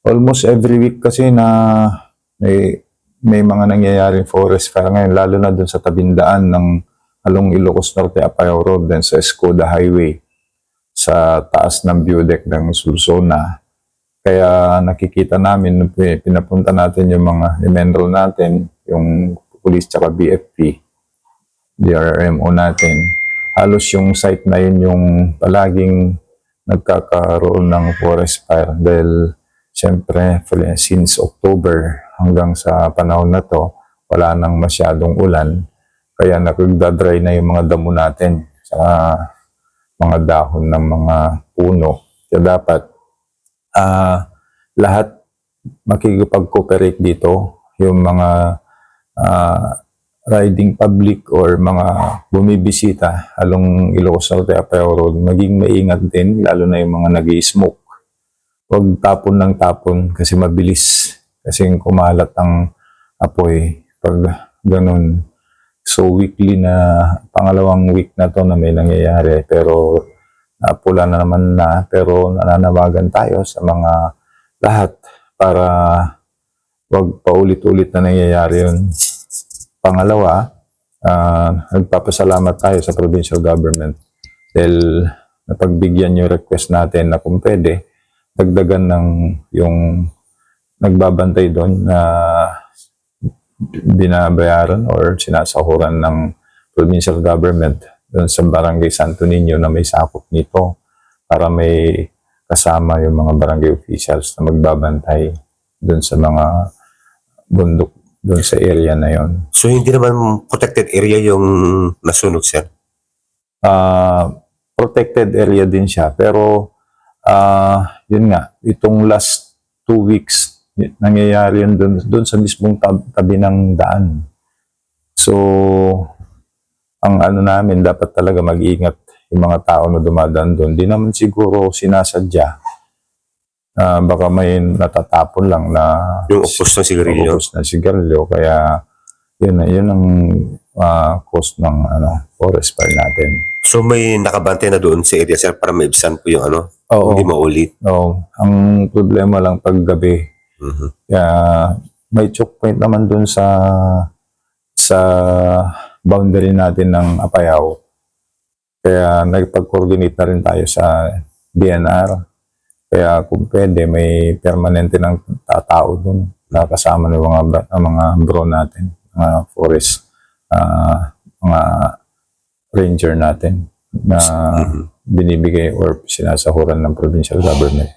Almost every week kasi na may mga nangyayaring forest fire ngayon, lalo na dun sa tabindaan ng Along Ilocos Norte, Apayao Road, then sa Escoda Highway, sa taas ng view deck ng Sulsona. Kaya nakikita namin, pinapunta natin yung mga enroll natin, yung police tsaka BFP, DRRMO natin. Halos yung site na yun yung palaging nagkakaroon ng forest fire dahil siyempre since October hanggang sa panahon na to, wala nang masyadong ulan. Kaya nagdadry na yung mga damo natin sa mga dahon ng mga puno. Kaya dapat lahat makikipag-cooperate dito, yung mga riding public or mga bumibisita along Ilocos Norte, Apayao Road, maging maingat din, lalo na yung mga nag-i-smoke. Huwag tapon ng tapon kasi mabilis, kasi kumalat ang apoy pag ganun. So weekly na, pangalawang week na to na may nangyayari, pero pula na naman na, pero nananawagan tayo sa mga lahat para wag paulit-ulit na nangyayari yun. Pangalawa, nagpapasalamat tayo sa provincial government dahil napagbigyan yung request natin na kung pwede, dagdagan ng yung nagbabantay doon na binabayaran or sinasahuran ng provincial government doon sa Barangay Santo Niño na may sakop nito para may kasama yung mga barangay officials na magbabantay doon sa mga bundok doon sa area na yon. So hindi naman protected area yung nasunog, sir? Protected area din siya, pero yun nga, itong last 2 weeks nangyayari yun doon sa mismong tabi ng daan. So ang ano namin, dapat talaga mag-ingat yung mga tao na dumadaan doon. Di naman siguro sinasadya. Baka may natatapon lang na yung upos ng sigarilyo. Kaya yun ang cause ng forest fire natin. So may nakabantay na doon sa area, sir, para maibsan po yung Oo. hindi maulit. Oo. Ang problema lang pag gabi. Kaya may choke point naman doon sa boundary natin ng Apayao. Kaya nagpag-coordinate na rin tayo sa DNR. Kaya kung pwede, may permanente ng tao doon na kasama ng mga bro natin, mga forest, mga ranger natin na binibigay or sinasahuran ng provincial government.